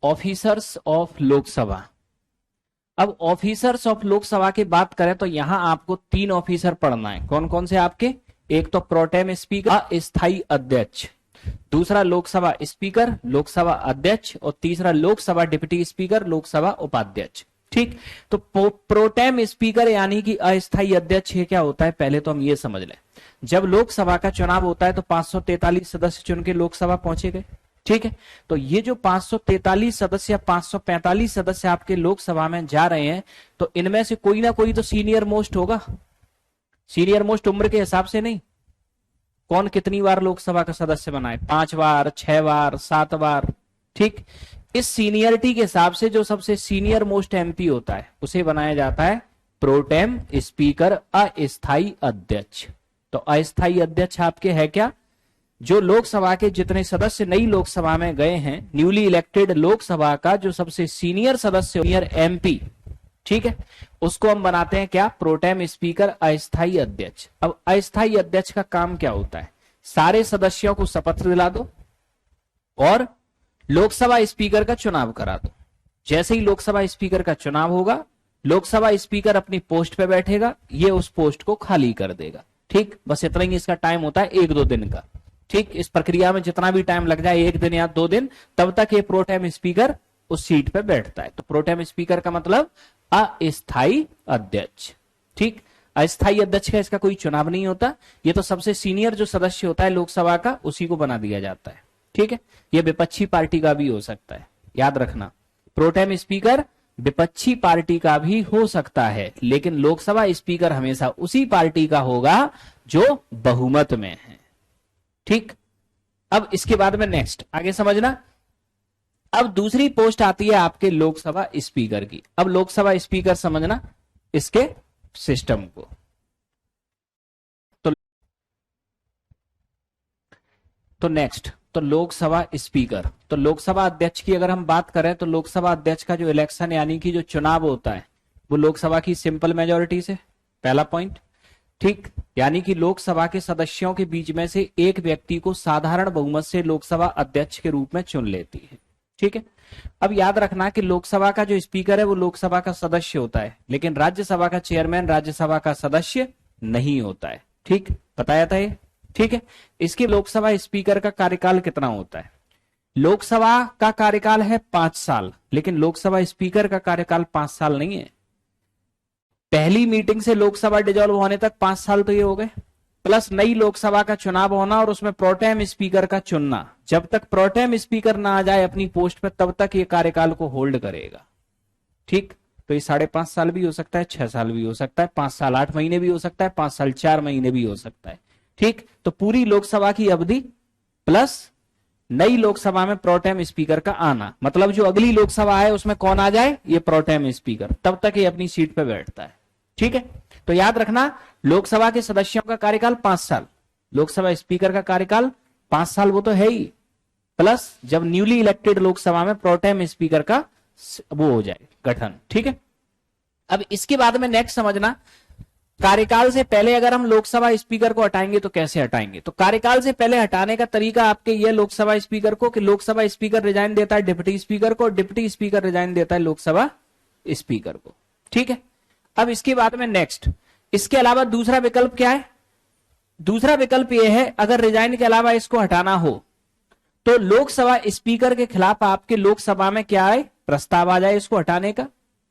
Officers of Lok Sabha. अब officers of Lok Sabha की बात करें तो यहां आपको 3 ऑफिसर पढ़ना है। कौन कौन से आपके? एक तो प्रोटेम स्पीकर, अस्थायी अध्यक्ष, दूसरा लोकसभा स्पीकर, लोकसभा अध्यक्ष, और तीसरा लोकसभा डिप्टी स्पीकर, लोकसभा उपाध्यक्ष। ठीक, तो प्रोटेम स्पीकर यानी कि अस्थायी अध्यक्ष ये क्या होता है, पहले तो हम ये समझ लें। जब लोकसभा का चुनाव होता है तो 543 सदस्य चुन के लोकसभा पहुंचे गए। ठीक है, तो ये जो 543 सदस्य या 545 सदस्य आपके लोकसभा में जा रहे हैं, तो इनमें से कोई ना कोई तो सीनियर मोस्ट होगा। सीनियर मोस्ट उम्र के हिसाब से नहीं, कौन कितनी बार लोकसभा का सदस्य बना है, 5 बार, 6 बार, 7 बार। ठीक, इस सीनियरिटी के हिसाब से जो सबसे सीनियर मोस्ट एमपी होता है उसे बनाया जाता है प्रोटेम स्पीकर, अस्थायी अध्यक्ष। तो अस्थायी अध्यक्ष आपके है क्या? जो लोकसभा के जितने सदस्य नई लोकसभा में गए हैं, न्यूली इलेक्टेड लोकसभा का जो सबसे सीनियर सदस्य, सीनियर एमपी, ठीक है, उसको हम बनाते हैं क्या? प्रोटेम स्पीकर, अस्थायी अध्यक्ष। अब अस्थायी अध्यक्ष का काम क्या होता है? सारे सदस्यों को शपथ दिला दो और लोकसभा स्पीकर का चुनाव करा दो। जैसे ही लोकसभा स्पीकर का चुनाव होगा, लोकसभा स्पीकर अपनी पोस्ट पे बैठेगा, ये उस पोस्ट को खाली कर देगा। ठीक, बस इतना ही इसका टाइम होता है, 1-2 दिन का। ठीक, इस प्रक्रिया में जितना भी टाइम लग जाए, 1 दिन या 2 दिन, तब तक ये प्रोटेम स्पीकर उस सीट पे बैठता है। तो प्रोटेम स्पीकर का मतलब अस्थायी अध्यक्ष। ठीक, अस्थायी अध्यक्ष का इसका कोई चुनाव नहीं होता, ये तो सबसे सीनियर जो सदस्य होता है लोकसभा का, उसी को बना दिया जाता है। ठीक है, ये विपक्षी पार्टी का भी हो सकता है, याद रखना। प्रोटेम स्पीकर विपक्षी पार्टी का भी हो सकता है, लेकिन लोकसभा स्पीकर हमेशा उसी पार्टी का होगा जो बहुमत में है। ठीक, अब इसके बाद में नेक्स्ट आगे समझना। अब दूसरी पोस्ट आती है आपके लोकसभा स्पीकर की। अब लोकसभा स्पीकर समझना इसके सिस्टम को। तो नेक्स्ट, तो लोकसभा स्पीकर, तो लोकसभा अध्यक्ष की अगर हम बात करें तो लोकसभा अध्यक्ष का जो इलेक्शन यानी कि जो चुनाव होता है वो लोकसभा की सिंपल मेजोरिटी से, पहला पॉइंट। ठीक, यानी कि लोकसभा के सदस्यों के बीच में से एक व्यक्ति को साधारण बहुमत से लोकसभा अध्यक्ष के रूप में चुन लेती है। ठीक है, अब याद रखना कि लोकसभा का जो स्पीकर है वो लोकसभा का सदस्य होता है, लेकिन राज्यसभा का चेयरमैन राज्यसभा का सदस्य नहीं होता है। ठीक, बताया था ये। ठीक है, इसके लोकसभा स्पीकर का कार्यकाल कितना होता है? लोकसभा का कार्यकाल है 5 साल, लेकिन लोकसभा स्पीकर का कार्यकाल 5 साल नहीं है। पहली मीटिंग से लोकसभा डिजॉल्व होने तक 5 साल तो ये हो गए, प्लस नई लोकसभा का चुनाव होना और उसमें प्रोटेम स्पीकर का चुनना। जब तक प्रोटेम स्पीकर ना आ जाए अपनी पोस्ट पर, तब तक ये कार्यकाल को होल्ड करेगा। ठीक, तो ये 5.5 साल भी हो सकता है, 6 साल भी हो सकता है, 5 साल 8 महीने भी हो सकता है, 5 साल 4 महीने भी हो सकता है। ठीक, तो पूरी लोकसभा की अवधि प्लस नई लोकसभा में प्रोटेम स्पीकर का आना, मतलब जो अगली लोकसभा है उसमें कौन आ जाए? ये प्रोटेम स्पीकर, तब तक ये अपनी सीट पे बैठता है। ठीक है, तो याद रखना लोकसभा के सदस्यों का कार्यकाल 5 साल, लोकसभा स्पीकर का कार्यकाल 5 साल, वो तो है ही, प्लस जब न्यूली इलेक्टेड लोकसभा में प्रोटेम स्पीकर का वो हो जाए गठन। ठीक है, अब इसके बाद में नेक्स्ट समझना, कार्यकाल से पहले अगर हम लोकसभा स्पीकर को हटाएंगे तो कैसे हटाएंगे? तो कार्यकाल से पहले हटाने का तरीका आपके ये लोकसभा स्पीकर को, कि लोकसभा स्पीकर रिजाइन देता है डिप्टी स्पीकर को, डिप्टी स्पीकर रिजाइन देता है लोकसभा स्पीकर को। ठीक है, अब इसके बाद में नेक्स्ट, इसके अलावा दूसरा विकल्प क्या है? दूसरा विकल्प यह है, अगर रिजाइन के अलावा इसको हटाना हो तो लोकसभा स्पीकर के खिलाफ आपके लोकसभा में क्या आए? प्रस्ताव आ जाए इसको हटाने का,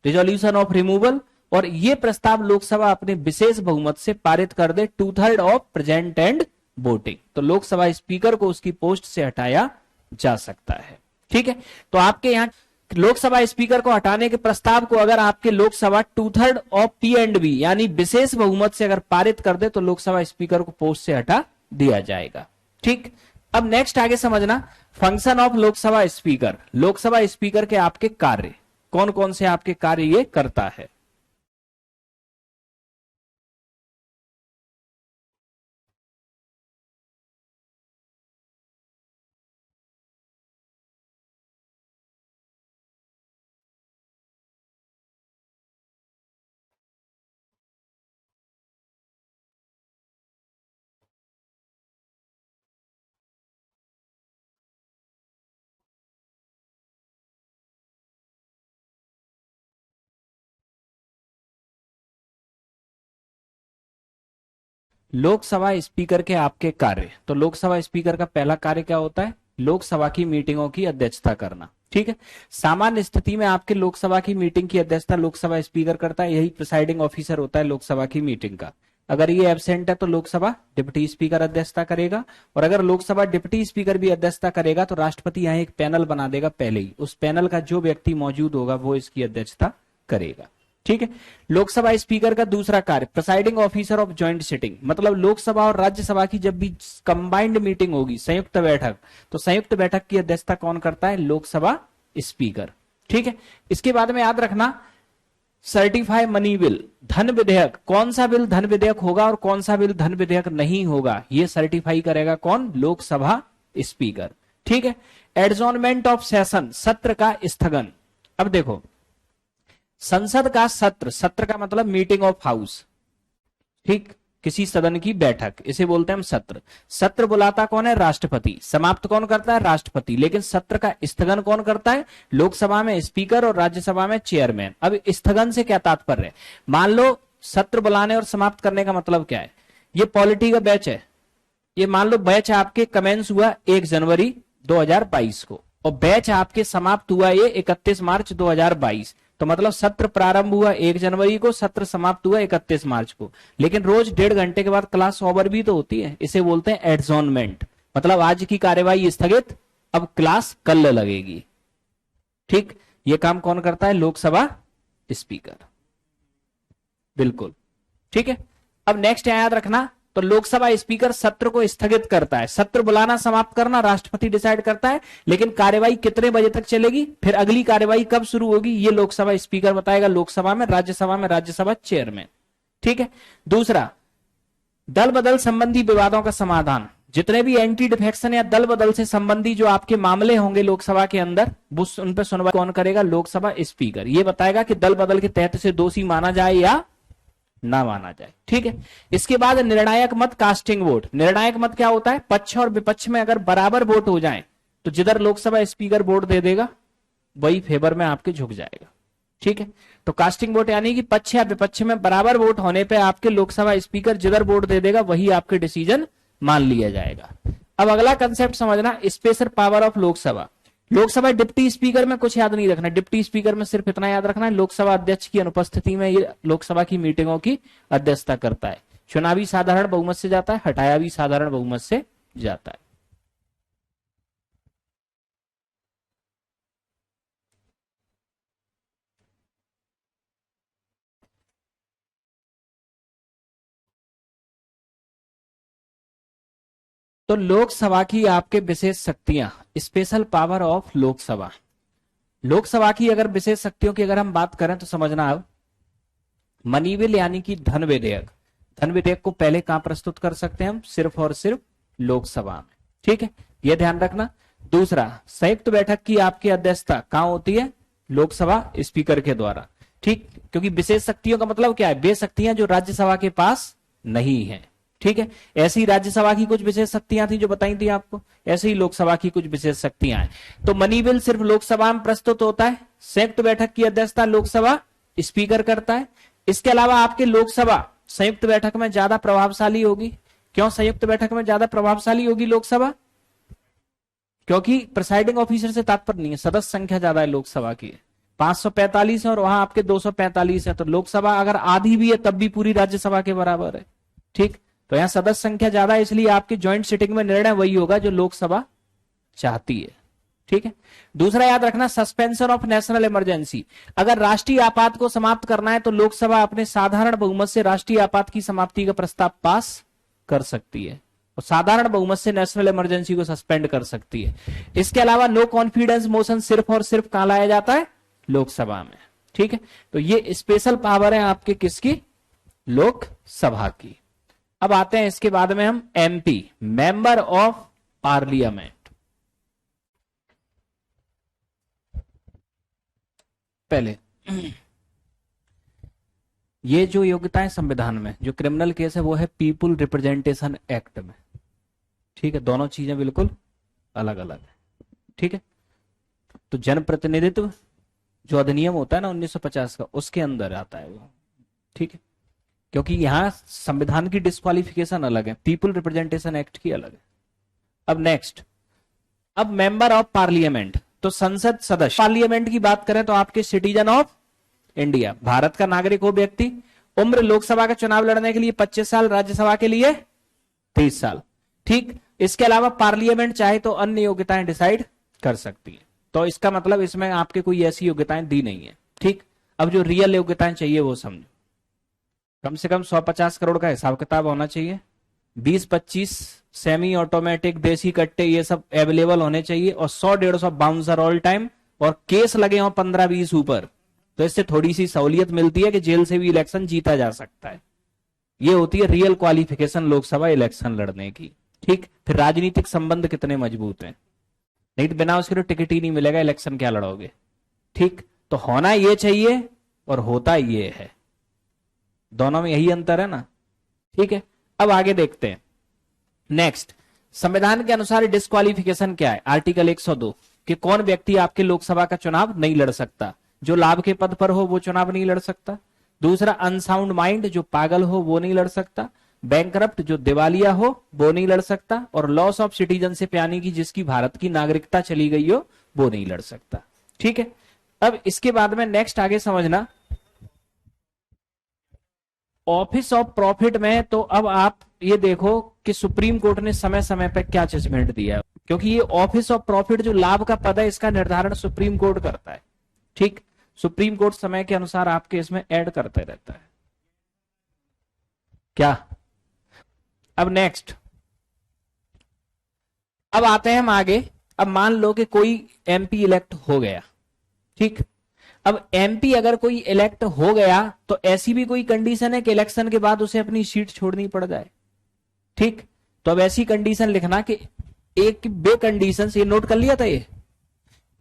रिजोल्यूशन ऑफ रिमूवल, और ये प्रस्ताव लोकसभा अपने विशेष बहुमत से पारित कर दे, 2/3 ऑफ प्रेजेंट एंड वोटिंग, तो लोकसभा स्पीकर को उसकी पोस्ट से हटाया जा सकता है। ठीक है, तो आपके यहां लोकसभा स्पीकर को हटाने के प्रस्ताव को अगर आपके Lok Sabha 2/3 of P and B यानी विशेष बहुमत से अगर पारित कर दे तो लोकसभा स्पीकर को पोस्ट से हटा दिया जाएगा। ठीक, अब नेक्स्ट आगे समझना, function of Lok Sabha speaker. Lok Sabha speaker के आपके कार्य कौन कौन से आपके कार्य ये करता है? लोकसभा स्पीकर के आपके कार्य, तो लोकसभा स्पीकर का पहला कार्य क्या होता है? लोकसभा की मीटिंगों की अध्यक्षता करना। ठीक है, सामान्य स्थिति में आपके लोकसभा की मीटिंग की अध्यक्षता लोकसभा स्पीकर करता है, यही प्रिसाइडिंग ऑफिसर होता है लोकसभा की मीटिंग का। अगर ये एब्सेंट है तो लोकसभा डिप्टी स्पीकर अध्यक्षता करेगा, और अगर लोकसभा डिप्टी स्पीकर भी अध्यक्षता करेगा तो राष्ट्रपति यहाँ एक पैनल बना देगा पहले ही, उस पैनल का जो व्यक्ति मौजूद होगा वो इसकी अध्यक्षता करेगा। ठीक है, लोकसभा स्पीकर का दूसरा कार्य presiding officer of joint sitting, मतलब लोकसभा और राज्यसभा की जब भी कंबाइंड मीटिंग होगी, संयुक्त बैठक, तो संयुक्त बैठक की अध्यक्षता कौन करता है? लोकसभा स्पीकर। ठीक है, इसके बाद में याद रखना सर्टिफाई मनी बिल, धन विधेयक, कौन सा बिल धन विधेयक होगा और कौन सा बिल धन विधेयक नहीं होगा, ये सर्टिफाई करेगा कौन? लोकसभा स्पीकर। ठीक है, एडजॉर्नमेंट ऑफ सेशन, सत्र का स्थगन। अब देखो, संसद का सत्र, सत्र का मतलब मीटिंग ऑफ हाउस, ठीक, किसी सदन की बैठक, इसे बोलते हैं हम सत्र। सत्र बुलाता कौन है? राष्ट्रपति। समाप्त कौन करता है? राष्ट्रपति। लेकिन सत्र का स्थगन कौन करता है? लोकसभा में स्पीकर और राज्यसभा में चेयरमैन। अब स्थगन से क्या तात्पर्य है? मान लो सत्र बुलाने और समाप्त करने का मतलब क्या है? ये पॉलिटी का बैच है, ये मान लो बैच आपके कमेंस हुआ 1 जनवरी 2022 को, और बैच आपके समाप्त हुआ ये 31 मार्च 2022, तो मतलब सत्र प्रारंभ हुआ 1 जनवरी को, सत्र समाप्त हुआ 31 मार्च को, लेकिन रोज 1.5 घंटे के बाद क्लास ओवर भी तो होती है, इसे बोलते हैं एडजॉर्नमेंट। मतलब आज की कार्यवाही स्थगित, अब क्लास कल लगेगी। ठीक, ये काम कौन करता है? लोकसभा स्पीकर। बिल्कुल ठीक है। अब नेक्स्ट याद रखना, तो लोकसभा स्पीकर सत्र को स्थगित करता है, सत्र बुलाना समाप्त करना राष्ट्रपति डिसाइड करता है, लेकिन कार्यवाही कितने बजे तक चलेगी, फिर अगली कार्यवाही कब शुरू होगी, ये लोकसभा स्पीकर बताएगा। लोकसभा में राज्यसभा चेयरमैन। ठीक है। दूसरा, दल बदल संबंधी विवादों का समाधान, जितने भी एंटी डिफेक्शन या दल बदल से संबंधी जो आपके मामले होंगे लोकसभा के अंदर, वो उन पर सुनवाई कौन करेगा? लोकसभा स्पीकर। ये बताएगा कि दल बदल के तहत से दोषी माना जाए या ना माना जाए। ठीक है। इसके बाद निर्णायक मत, कास्टिंग वोट। निर्णायक मत क्या होता है? पक्ष और विपक्ष में अगर बराबर वोट हो जाए तो जिधर लोकसभा स्पीकर वोट दे देगा वही फेवर में आपके झुक जाएगा। ठीक है। तो कास्टिंग वोट यानी कि पक्ष या विपक्ष में बराबर वोट होने पे आपके लोकसभा स्पीकर जिधर वोट दे देगा वही आपके डिसीजन मान लिया जाएगा। अब अगला कंसेप्ट समझना, special power of Lok Sabha. Lok Sabha deputy speaker में कुछ याद नहीं रखना, डिप्टी स्पीकर में सिर्फ इतना याद रखना है, लोकसभा अध्यक्ष की अनुपस्थिति में ये लोकसभा की मीटिंगों की अध्यक्षता करता है। चुनावी साधारण बहुमत से जाता है, हटाया भी साधारण बहुमत से जाता है। तो लोकसभा की आपके विशेष शक्तियां, special power of Lok Sabha. Lok Sabha की अगर विशेष शक्तियों की अगर हम बात करें तो समझना, अब मनी बिल यानी कि धन विधेयक, धन विधेयक को पहले कहां प्रस्तुत कर सकते हैं हम? सिर्फ और सिर्फ लोकसभा में। ठीक है, यह ध्यान रखना। दूसरा, संयुक्त बैठक की आपकी अध्यक्षता कहां होती है? लोकसभा स्पीकर के द्वारा। ठीक, क्योंकि विशेष शक्तियों का मतलब क्या है? वे शक्तियां जो राज्यसभा के पास नहीं है। ठीक है, ऐसे ही राज्यसभा की कुछ विशेष शक्तियां थी जो बताई थी आपको, ऐसे ही लोकसभा की कुछ विशेष शक्तियां हैं। तो मनी बिल सिर्फ लोकसभा में प्रस्तुत होता है, संयुक्त बैठक की अध्यक्षता लोकसभा स्पीकर करता है। इसके अलावा आपके लोकसभा संयुक्त बैठक में ज्यादा प्रभावशाली होगी। क्यों संयुक्त बैठक में ज्यादा प्रभावशाली होगी लोकसभा? क्योंकि प्रिसाइडिंग ऑफिसर से तात्पर्य नहीं है, सदस्य संख्या ज्यादा है लोकसभा की, 545 है और वहां आपके 245 है, तो लोकसभा अगर आधी भी है तब भी पूरी राज्यसभा के बराबर है। ठीक, तो यहां सदस्य संख्या ज्यादा है, इसलिए आपकी ज्वाइंट सिटिंग में निर्णय वही होगा जो लोकसभा चाहती है। ठीक है। दूसरा याद रखना, सस्पेंशन ऑफ नेशनल इमरजेंसी। अगर राष्ट्रीय आपात को समाप्त करना है तो लोकसभा अपने साधारण बहुमत से राष्ट्रीय आपात की समाप्ति का प्रस्ताव पास कर सकती है और साधारण बहुमत से नेशनल इमरजेंसी को सस्पेंड कर सकती है। इसके अलावा नो कॉन्फिडेंस मोशन सिर्फ और सिर्फ कहां लाया जाता है? लोकसभा में। ठीक है, तो ये स्पेशल पावर है आपके किसकी? लोकसभा की। अब आते हैं इसके बाद में हम एमपी, मेंबर ऑफ पार्लियामेंट। पहले ये जो योग्यताएं संविधान में, जो क्रिमिनल केस है वो है पीपुल रिप्रेजेंटेशन एक्ट में। ठीक है, दोनों चीजें बिल्कुल अलग अलग है। ठीक है, तो जनप्रतिनिधित्व जो अधिनियम होता है ना 1950 का, उसके अंदर आता है वो। ठीक है, क्योंकि यहां संविधान की डिस्क्वालिफिकेशन अलग है, पीपल रिप्रेजेंटेशन एक्ट की अलग है। अब नेक्स्ट, अब मेंबर ऑफ पार्लियामेंट, तो संसद सदस्य। पार्लियामेंट की बात करें तो आपके सिटीजन ऑफ इंडिया, भारत का नागरिक हो व्यक्ति, उम्र लोकसभा का चुनाव लड़ने के लिए 25 साल, राज्यसभा के लिए 30 साल। ठीक, इसके अलावा पार्लियामेंट चाहे तो अन्य योग्यताएं डिसाइड कर सकती है। तो इसका मतलब इसमें आपके कोई ऐसी योग्यताएं दी नहीं है। ठीक, अब जो रियल योग्यताएं चाहिए वो समझो। कम से कम 150 करोड़ का हिसाब किताब होना चाहिए, 20-25 सेमी ऑटोमेटिक देसी कट्टे ये सब अवेलेबल होने चाहिए, और 100-150 बाउंसर ऑल टाइम, और केस लगे हो 15-20 ऊपर। तो इससे थोड़ी सी सहूलियत मिलती है कि जेल से भी इलेक्शन जीता जा सकता है। ये होती है रियल क्वालिफिकेशन लोकसभा इलेक्शन लड़ने की। ठीक, फिर राजनीतिक संबंध कितने मजबूत हैं, नहीं तो बिना उसके तो टिकट ही नहीं मिलेगा, इलेक्शन क्या लड़ोगे। ठीक, तो होना ये चाहिए और होता ये है, दोनों में यही अंतर है ना। ठीक है, अब आगे देखते हैं। नेक्स्ट, संविधान के अनुसार डिस्क्वालिफिकेशन क्या है। आर्टिकल 102 कि कौन व्यक्ति आपके लोकसभा का चुनाव नहीं लड़ सकता, जो लाभ के पद पर हो वो चुनाव नहीं लड़ सकता। दूसरा, अनसाउंड माइंड, जो पागल हो वो नहीं लड़ सकता। बैंकरप्ट, जो दिवालिया हो वो नहीं लड़ सकता। और लॉस ऑफ सिटीजनशिप, यानी कि जिसकी भारत की नागरिकता चली गई हो वो नहीं लड़ सकता। ठीक है, अब इसके बाद में नेक्स्ट आगे समझना, ऑफिस ऑफ प्रॉफिट में। तो अब आप ये देखो कि सुप्रीम कोर्ट ने समय समय पर क्या जजमेंट दिया, क्योंकि ये ऑफिस ऑफ प्रॉफिट जो लाभ का पद है इसका निर्धारण सुप्रीम कोर्ट करता है। ठीक, सुप्रीम कोर्ट समय के अनुसार आपके इसमें ऐड करते रहता है क्या। अब नेक्स्ट, अब आते हैं हम आगे। अब मान लो कि कोई एमपी इलेक्ट हो गया। ठीक, अब एमपी अगर कोई इलेक्ट हो गया तो ऐसी भी कोई कंडीशन है कि इलेक्शन के बाद उसे अपनी सीट छोड़नी पड़ जाए। ठीक, तो अब ऐसी कंडीशन लिखना कि एक बे कंडीशन, ये नोट कर लिया था, ये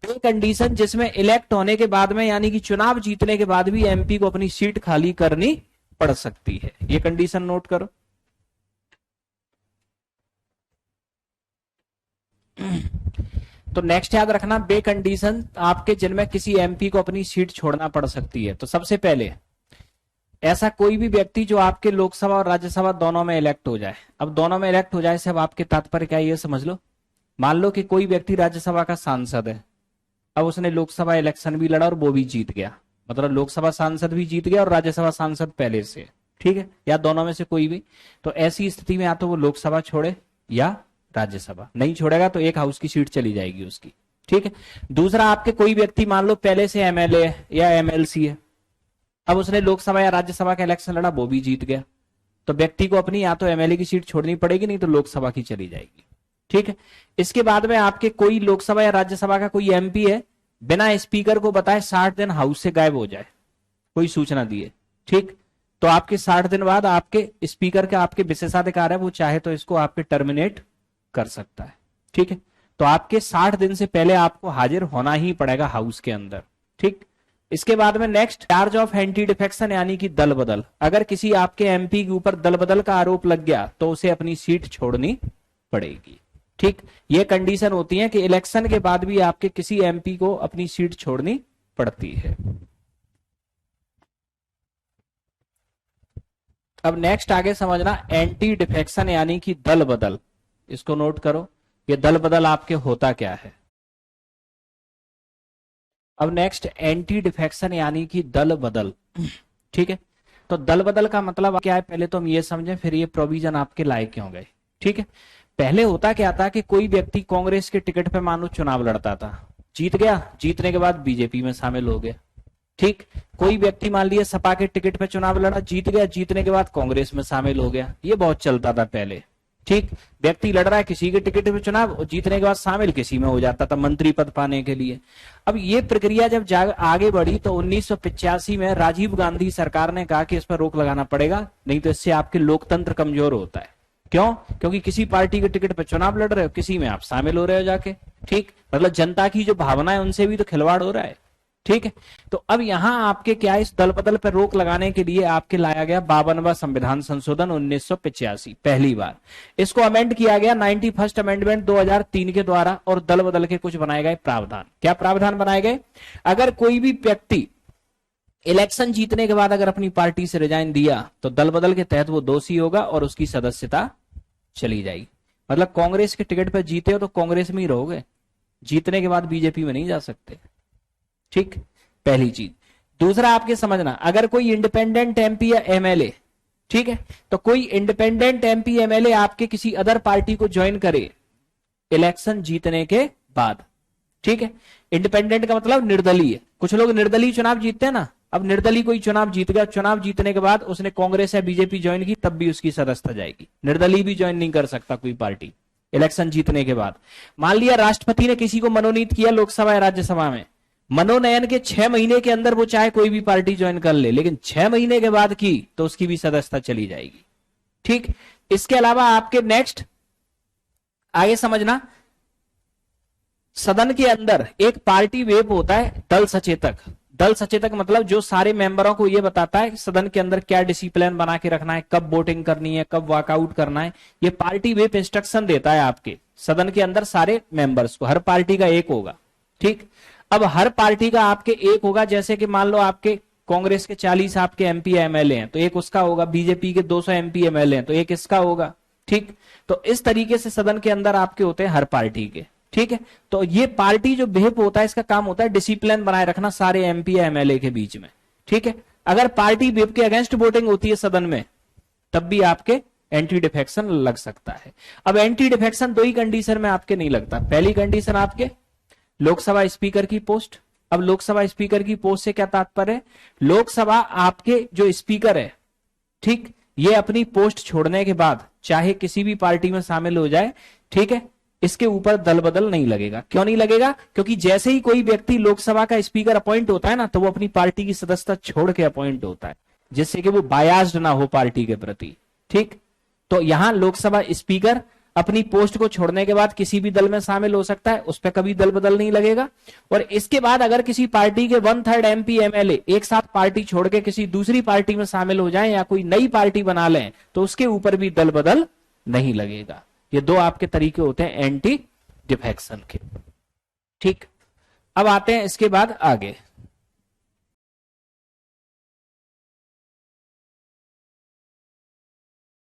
बे कंडीशन जिसमें इलेक्ट होने के बाद में, यानी कि चुनाव जीतने के बाद भी एमपी को अपनी सीट खाली करनी पड़ सकती है। ये कंडीशन नोट करो। तो नेक्स्ट याद रखना, बे कंडीशन आपके जिनमें किसी एमपी को अपनी सीट छोड़ना पड़ सकती है। तो सबसे पहले, ऐसा कोई भी व्यक्ति जो आपके लोकसभा और राज्यसभा दोनों में इलेक्ट हो जाए। अब दोनों में इलेक्ट हो जाए से अब आपके तात्पर्य क्या है ये समझ लो। मान लो कि कोई व्यक्ति राज्यसभा का सांसद है, अब उसने लोकसभा इलेक्शन भी लड़ा और वो भी जीत गया, मतलब लोकसभा सांसद भी जीत गया और राज्यसभा सांसद पहले से। ठीक है, या दोनों में से कोई भी। तो ऐसी स्थिति में या तो वो लोकसभा छोड़े या राज्यसभा, नहीं छोड़ेगा तो एक हाउस की सीट चली जाएगी उसकी। ठीक है, दूसरा, आपके कोई व्यक्ति मान लो पहले से एमएलए या एमएलसी है, अब उसने लोकसभा या राज्यसभा का इलेक्शन लड़ा, वो भी जीत गया, तो व्यक्ति को अपनी या तो एमएलए की सीट छोड़नी पड़ेगी, नहीं तो लोकसभा की चली जाएगी। ठीक है, इसके बाद में आपके कोई लोकसभा या राज्यसभा का कोई एमपी है, बिना स्पीकर को बताए 60 दिन हाउस से गायब हो जाए, कोई सूचना दिए। ठीक, तो आपके 60 दिन बाद आपके स्पीकर का आपके विशेषाधिकार है, वो चाहे तो इसको आपके टर्मिनेट कर सकता है। ठीक है, तो आपके 60 दिन से पहले आपको हाजिर होना ही पड़ेगा हाउस के अंदर। ठीक, इसके बाद में next, charge of anti defection, यानी कि दल बदल। अगर किसी आपके एमपी के ऊपर दल बदल का आरोप लग गया तो उसे अपनी सीट छोड़नी पड़ेगी। ठीक, ये कंडीशन होती है कि इलेक्शन के बाद भी आपके किसी एमपी को अपनी सीट छोड़नी पड़ती है। अब नेक्स्ट आगे समझना, एंटी डिफेक्शन यानी कि दल बदल। इसको नोट करो, ये दल बदल आपके होता क्या है। अब नेक्स्ट, एंटी डिफेक्शन यानी कि दल बदल। ठीक है, तो दल बदल का मतलब क्या है पहले तो हम ये समझें, फिर ये प्रोविजन आपके लायक क्यों गए। ठीक है, पहले होता क्या था कि कोई व्यक्ति कांग्रेस के टिकट पे मानो चुनाव लड़ता था, जीत गया, जीतने के बाद बीजेपी में शामिल हो गया। ठीक, कोई व्यक्ति मान लिया सपा के टिकट पे चुनाव लड़ा, जीत गया, जीतने के बाद कांग्रेस में शामिल हो गया। ये बहुत चलता था पहले। ठीक, व्यक्ति लड़ रहा है किसी के टिकट पे चुनाव और जीतने के बाद शामिल किसी में हो जाता था मंत्री पद पाने के लिए। अब ये प्रक्रिया जब आगे बढ़ी तो 1985 में राजीव गांधी सरकार ने कहा कि इस पर रोक लगाना पड़ेगा, नहीं तो इससे आपके लोकतंत्र कमजोर होता है। क्यों? क्योंकि किसी पार्टी के टिकट पर चुनाव लड़ रहे हो, किसी में आप शामिल हो रहे हो जाके। ठीक, मतलब जनता की जो भावना है उनसे भी तो खिलवाड़ हो रहा है। ठीक है, तो अब यहां आपके क्या, इस दल बदल पर रोक लगाने के लिए आपके लाया गया 52वां संविधान संशोधन 1985, पहली बार। इसको अमेंड किया गया 91st अमेंडमेंट 2003 के द्वारा, और दल बदल के कुछ बनाए गए प्रावधान। क्या प्रावधान बनाए गए? अगर कोई भी व्यक्ति इलेक्शन जीतने के बाद अगर अपनी पार्टी से रिजाइन दिया तो दल बदल के तहत वो दोषी होगा और उसकी सदस्यता चली जाएगी। मतलब कांग्रेस के टिकट पर जीते हो तो कांग्रेस में ही रहोगे, जीतने के बाद बीजेपी में नहीं जा सकते। ठीक, पहली चीज। दूसरा आपके समझना, अगर कोई इंडिपेंडेंट एमपी या एमएलए, ठीक है, तो कोई इंडिपेंडेंट एमपी एमएलए आपके किसी अदर पार्टी को ज्वाइन करे इलेक्शन जीतने के बाद, ठीक है, इंडिपेंडेंट का मतलब निर्दलीय। कुछ लोग निर्दलीय चुनाव जीतते हैं ना, अब निर्दलीय कोई चुनाव जीत गया, चुनाव जीतने के बाद उसने कांग्रेस या बीजेपी ज्वाइन की, तब भी उसकी सदस्यता जाएगी। निर्दलीय भी ज्वाइन नहीं कर सकता कोई पार्टी इलेक्शन जीतने के बाद। मान लिया राष्ट्रपति ने किसी को मनोनीत किया लोकसभा या राज्यसभा में, मनोनयन के 6 महीने के अंदर वो चाहे कोई भी पार्टी ज्वाइन कर ले, लेकिन 6 महीने के बाद की तो उसकी भी सदस्यता चली जाएगी। ठीक, इसके अलावा आपके नेक्स्ट आगे समझना, सदन के अंदर एक पार्टी वेप होता है दल सचेतक। दल सचेतक मतलब जो सारे मेंबरों को यह बताता है कि सदन के अंदर क्या डिसिप्लिन बना के रखना है, कब वोटिंग करनी है, कब वॉकआउट करना है। ये पार्टी वेप इंस्ट्रक्शन देता है आपके सदन के अंदर सारे मेंबर्स को। हर पार्टी का एक होगा। ठीक, अब हर पार्टी का आपके एक होगा, जैसे कि मान लो आपके कांग्रेस के 40 आपके एमपी एमएलए हैं तो एक उसका होगा, बीजेपी के 200 एमपी एमएलए हैं तो एक इसका होगा। ठीक, तो इस तरीके से सदन के अंदर आपके होते हैं हर पार्टी के। ठीक है, तो ये पार्टी जो व्हिप होता है इसका काम होता है डिसिप्लिन बनाए रखना सारे एमपी या एमएलए के बीच में। ठीक है, अगर पार्टी व्हिप के अगेंस्ट वोटिंग होती है सदन में तब भी आपके एंटी डिफेक्शन लग सकता है। अब एंटी डिफेक्शन दो ही कंडीशन में आपके नहीं लगता। पहली कंडीशन आपके लोकसभा स्पीकर की पोस्ट। अब लोकसभा स्पीकर की पोस्ट से क्या तात्पर्य है, लोकसभा आपके जो स्पीकर है, ठीक, ये अपनी पोस्ट छोड़ने के बाद चाहे किसी भी पार्टी में शामिल हो जाए, ठीक है, इसके ऊपर दल बदल नहीं लगेगा। क्यों नहीं लगेगा, क्योंकि जैसे ही कोई व्यक्ति लोकसभा का स्पीकर अपॉइंट होता है ना, तो वो अपनी पार्टी की सदस्यता छोड़ के अपॉइंट होता है, जिससे कि वो बायास्ड ना हो पार्टी के प्रति। ठीक, तो यहां लोकसभा स्पीकर अपनी पोस्ट को छोड़ने के बाद किसी भी दल में शामिल हो सकता है, उस पर कभी दल बदल नहीं लगेगा। और इसके बाद अगर किसी पार्टी के 1/3 एमपी एमएलए एक साथ पार्टी छोड़ के किसी दूसरी पार्टी में शामिल हो जाएं या कोई नई पार्टी बना लें तो उसके ऊपर भी दल बदल नहीं लगेगा। ये दो आपके तरीके होते हैं एंटी डिफेक्शन के। ठीक, अब आते हैं इसके बाद आगे।